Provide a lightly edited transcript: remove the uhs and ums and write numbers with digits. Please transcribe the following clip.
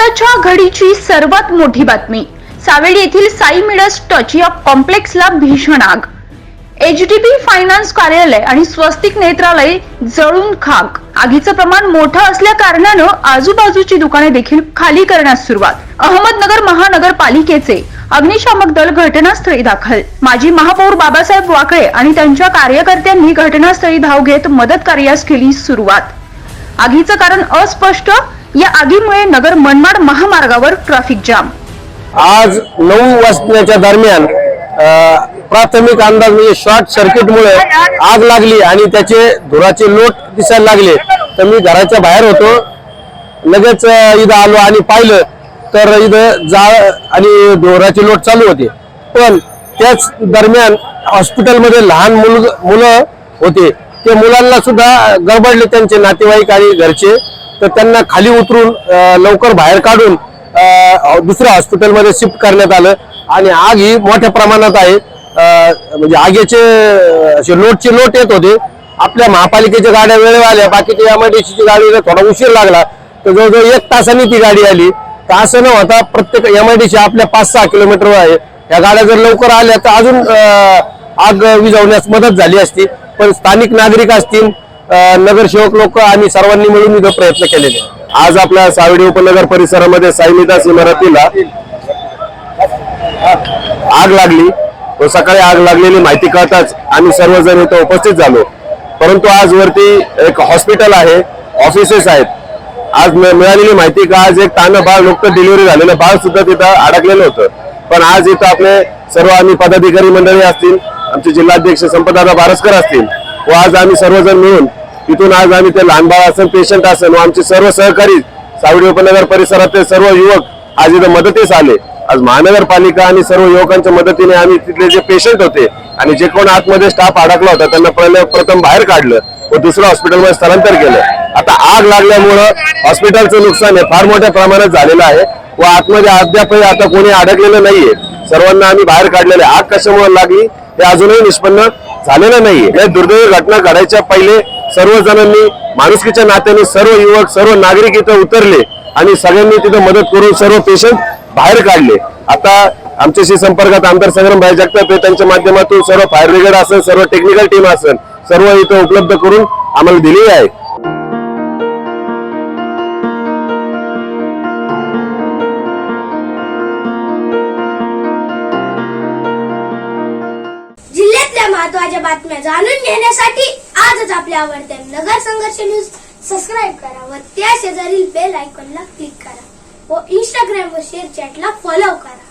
आताच्या घडीची सर्वात मोठी बातमी। सावेडी येथील साई मिडस टच या कॉम्प्लेक्सला भीषण आग। एचडीबी फायनान्स कार्यालय आणि स्वस्तिक नेत्रालय जळून खाक। आगीचं प्रमाण मोठं असल्या कारणानं आजूबाजूची दुकाने देखील खाली करण्यास सुरुवात। अहमदनगर महानगरपालिकेचे अग्निशामक दल घटनास्थळी दाखल। माजी महापौर बाबासाहेब वाकळे आणि त्यांच्या कार्यकर्त्यांनी घटनास्थळी धाव घेत मदत कार्यास केली सुरुवात। आगीचं कारण अस्पष्ट। या आगीमुळे नगर मनमाड महामार्गावर ट्रॅफिक जाम। आज 9 वाजण्याच्या दरम्यान प्राथमिक अंदाज म्हणजे शॉर्ट सर्किटमुळे आग लागली आणि त्याचे धुराचे लोट दिसायला लागले। तर मी घराच्या बाहेर होतो, लगेच इथं आलो आणि पाहिलं तर इथं जाळ आणि धुराचे लोट चालू होते। पण त्याच दरम्यान हॉस्पिटलमध्ये लहान मुलं होते, ते मुलांना सुद्धा गडबडले त्यांचे नातेवाईक आणि घरचे। तर त्यांना खाली उतरून लवकर बाहेर काढून दुसऱ्या हॉस्पिटलमध्ये शिफ्ट करण्यात आलं आणि आग ही मोठ्या प्रमाणात आहे। म्हणजे आगीचे असे लोट येत होते। आपल्या महापालिकेच्या गाड्या वेळेवर आल्या, बाकीच्या एमआयडीसीची गाडीला थोडा उशीर लागला, तर जवळजवळ 1 तासाने ती गाडी आली। तर असं न होता प्रत्येक एमआयडीसी आपल्या 5-6 किलोमीटरवर आहे, या गाड्या जर लवकर आल्या तर अजून आग विझवण्यास मदत झाली असती। पण स्थानिक नागरिक असतील, नगरसेवक लोक आणि सर्वांनी मिळून इथं प्रयत्न केलेले। आज आपल्या सावेडी उपनगर परिसरामध्ये साई मिडस इमारतीला आग लागली व सकाळी आग लागलेली माहिती कळताच आम्ही सर्वजण इथं उपस्थित झालो। परंतु आज वरती एक हॉस्पिटल आहे, ऑफिसेस आहेत। आज मिळालेली माहिती का आज एक तानं बाळ नुकतं डिलिव्हरी झालेलं बाळ सुद्धा तिथं अडकलेलं होतं। पण आज इथं आपले सर्व आम्ही पदाधिकारी मंडळी असतील, आमचे जिल्हाध्यक्ष संपतदादा बारसकर असतील व आज आम्ही सर्वजण मिळून तिथून आज आम्ही ते लहान बाळ असेल, पेशंट असेल व आमचे सर्व सहकारी सावेडी उपनगर परिसरातले सर्व युवक आज इथं मदतीस आले। आज महानगरपालिका आणि सर्व युवकांच्या मदतीने आम्ही तिथले जे पेशंट होते आणि जे कोण आतमध्ये स्टाफ अडकला होता त्यांना प्रथम बाहेर काढलं व दुसऱ्या हॉस्पिटलमध्ये स्थलांतर केलं। आता आग लागल्यामुळं हॉस्पिटलचं नुकसान हे फार मोठ्या प्रमाणात झालेलं आहे व आतमध्ये अद्यापही आता कोणी अडकलेलं नाहीये। सर्वांना आम्ही बाहेर काढलेले। आग कशामुळे लागली हे अजूनही निष्पन्न झालेलं नाहीये। या दुर्दैवी घटना घडायच्या पहिले सर्व जणांनी माणुसकीच्या नात्याने सर्व युवक सर्व नागरिक इथं उतरले आणि सगळ्यांनी तिथं मदत करून सर्व पेशंट बाहेर काढले। आता आमच्याशी संपर्कात आमदार संग्रामभाई जगताप आहे, त्यांच्या माध्यमातून सर्व फायर ब्रिगेड असेल, सर्व टेक्निकल टीम असेल, सर्व इथं उपलब्ध करून आम्हाला दिलेली आहे। जिल्ह्यातल्या महत्त्वाच्या बातम्या जाणून घेण्यासाठी आजच आपल्या आवडत्या नगर संघर्ष न्यूज सबस्क्राईब करा व त्या शेजारील बेल आयकॉनला क्लिक करा व इंस्टाग्राम व शेअर चॅटला फॉलो करा।